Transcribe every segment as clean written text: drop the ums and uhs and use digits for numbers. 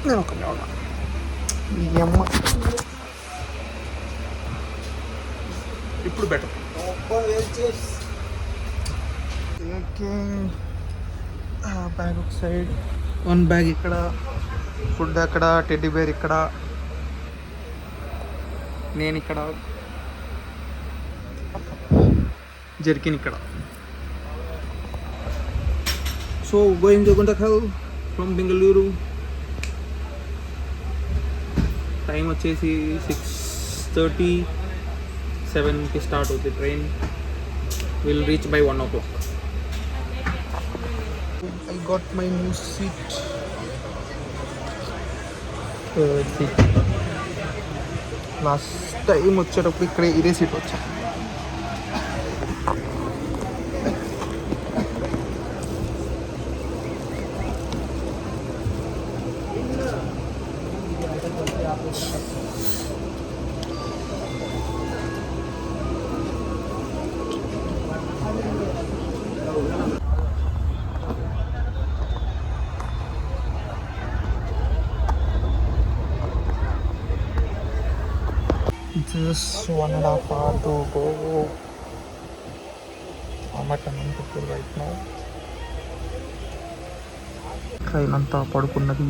నేను ఒకనే ఉన్నా. ఈ అమ్మ ఇప్పుడు బెటర్. బ్యాగ్ ఒక సైడ్, 1 బ్యాగ్ ఇక్కడ, ఫుడ్ అక్కడ, టెడ్డీ బేర్ ఇక్కడ, నేను ఇక్కడ, జర్కిన్ ఇక్కడ. So going to Guntakal from Bengaluru. Time వచ్చేసి 6:30, 7కి స్టార్ట్ అవుతుంది train. Will reach by 1 o'clock. I got my new seat. Last time వచ్చేటప్పుడు ఇక్కడ ఇదే సీట్ వచ్చా. Just 1.5 hours to go. I'm at Anantapur right now. Train అంతా పడుకున్నది.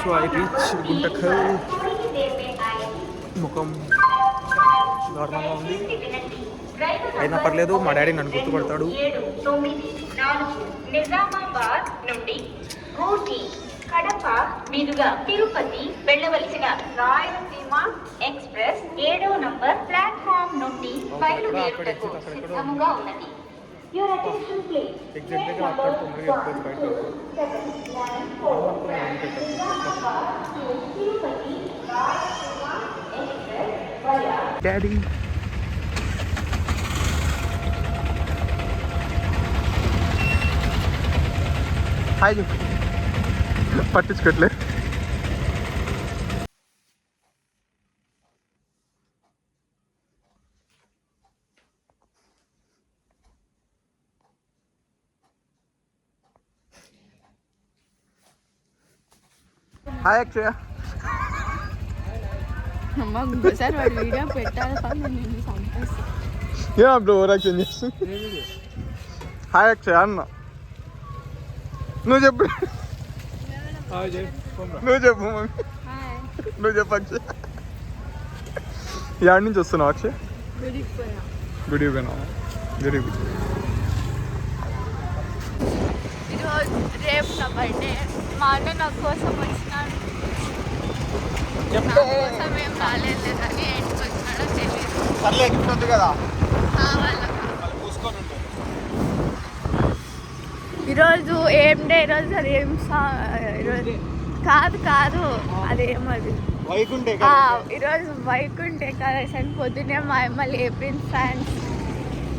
So I reach Guntakal. ముఖం నార్మల్గా ఉంది, అయినా పర్లేదు, మా డాడీ నన్ను గుర్తుపడతాడు. నిజామాబాద్ నుండి ఊటీ, కడప మీదుగా తిరుపతి వెళ్ళవలసిన రాయలసీమ ఎక్స్ప్రెస్ 7వ నంబర్ ప్లాట్ఫామ్ నుండి బయలుదేరుటకు సిద్ధముగా ఉన్నది. డాడీ హాయ్ చెప్పు. పట్టించుకోట్లే. హాయ్ అక్షయ. ఇంకోసారి వాడు వీడియో పెట్టాలి. ఏం అప్పుడు ఓవరాక్షన్ చేస్తు. హాయ్ అక్షయ అన్న. నువ్వు చెప్పు. నువ్వు చెప్పు మమ్మీ. నువ్వు చెప్పు అక్షయ్. యాడ్ నుంచి వస్తున్నావు Akshay? Good evening. Good evening. రేపు నా బర్త్డే. మా అన్న నా కోసం వచ్చినాడు. నా కోసం ఏం రాలేదు కానీ ఎందుకు వచ్చినాడో తెలియదు. కదా ఈరోజు ఏం డే? ఈరోజు అది ఏం ఈరోజు కాదు అదేమది ఈరోజు వైకుంఠ ఏకాదశి అని పొద్దున్నే మా అమ్మ లేపింది. ఫ్రెండ్స్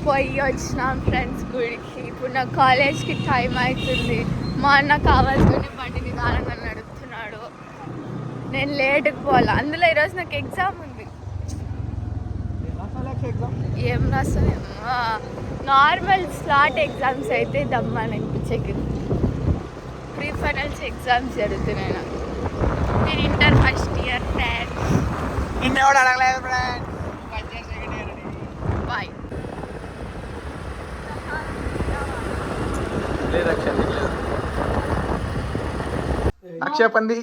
పోయి వచ్చినాం ఫ్రెండ్స్ గుడికి. ఇప్పుడు నా కాలేజ్కి టైం అవుతుంది. మా అన్న కావాల్సుకుని బండి నిదానంగా నడుపుతున్నాడు. నేను లేట్కి పోవాలా. అందులో ఈరోజు నాకు ఎగ్జామ్ ఉంది. ఏం రాస్తానేమో. నార్మల్ స్లాట్ ఎగ్జామ్స్ అయితే దమ్మని అనిపించే. ప్రీ ఫైనల్స్ ఎగ్జామ్స్ జరుగుతున్నాయి నాకు. నేను inter first year friends. Bye. Akshaya పంది.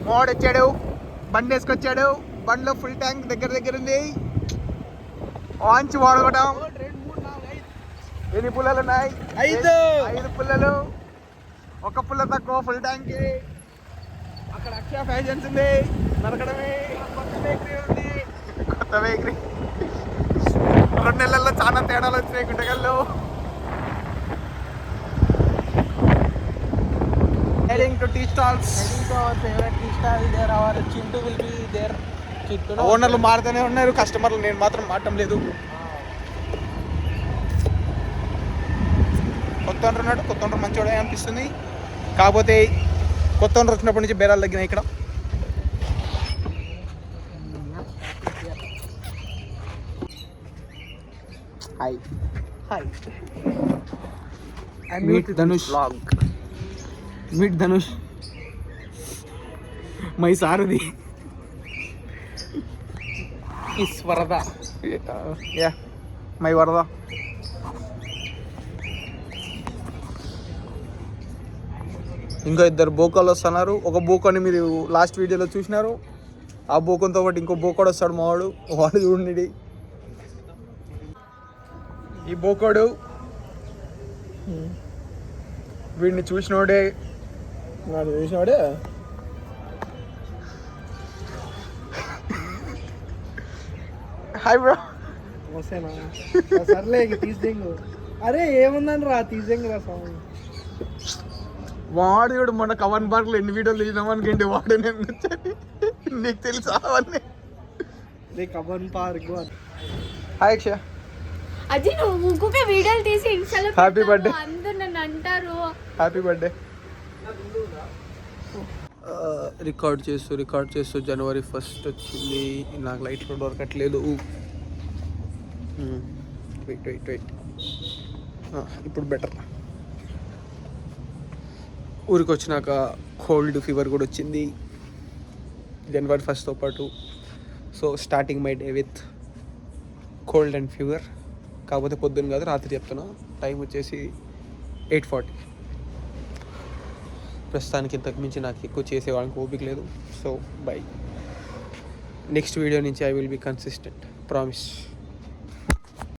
మోడొచ్చాడు, బండి వేసుకొచ్చాడు. బండిలో ఫుల్ ట్యాంక్ దగ్గర ఉంది. వాంచి వాడుకోవటం. ఎన్ని పుల్లలు ఉన్నాయి? 5 పుల్లలు. ఒక పుల్ల తక్కువ ఫుల్ ట్యాంక్. అక్కడ అక్షయ ఫ్యాషన్స్ ఉంది, నరకడమే. కొత్త బేకరీ 2 నెలల్లో చాలా తేడాలు వచ్చినాయి గుంటకల్లో. heading to tea stalls. Heading to our favorite tea stall. There our Chintu will be there. Chintu. ఓనర్లు మారుతూనే ఉన్నారు, కస్టమర్లు నేను మాత్రం మారటం లేదు. కొత్త ఓనర్ ఉన్నాడు, కొత్త ఓనర్ మంచివాడే అనిపిస్తుంది. కాకపోతే కొత్త ఓనర్ వచ్చినప్పటి నుంచి బేరాలు తగ్గినాయి ఇక్కడ. Hi Hi. Meet Dhanush Vlog. Meet Dhanush my Sarathi. Is Varada. Yeah my వరద. ఇంకా ఇద్దరు బోకాలు వస్తున్నారు. ఒక బోకాని మీరు లాస్ట్ వీడియోలో చూసినారు. ఆ బోకంతో పాటు ఇంకో బోకాడు వస్తాడు మావాడు, వాడు చూడండి. ఈ బోకాడు వీడిని చూసినోడే వాడు చూసినాడే. Hi bro. వస్తేనా సర్లే తీసేంగు. అరే ఏముందని రా తీసేంగు రా సాంగ్. వాడు కూడా మొన్న కవన్ పార్క్లో ఎన్ని వీడియోలు తీసినామనుకంటే వాడు నేను నీకు తెలుసా అవన్నీ. కబన్ పార్క్. హాయ్ అక్షయ. అది నువ్వు ఇంకొక వీడియోలు తీసి ఇన్స్టాలో Happy birthday. అందరు నన్ను అంటారు. Happy birthday. రికార్డ్ చేస్తూ జనవరి 1 వచ్చింది. నాకు లైట్లో దొరకట్లేదు. వెయిట్ ఇప్పుడు బెటర్. ఊరికి వచ్చినాక కోల్డ్ ఫీవర్ కూడా వచ్చింది జనవరి 1తో పాటు. So starting my day with cold and fever. కాకపోతే పొద్దున్న కాదు, రాత్రి చెప్తున్నా. టైం వచ్చేసి 8:40. ప్రస్తుతానికి ఇంతకు మించి నాకు ఎక్కువ చేసేవాళ్ళకి ఓపిక లేదు. So bye. నెక్స్ట్ వీడియో నుంచి I will be consistent, promise.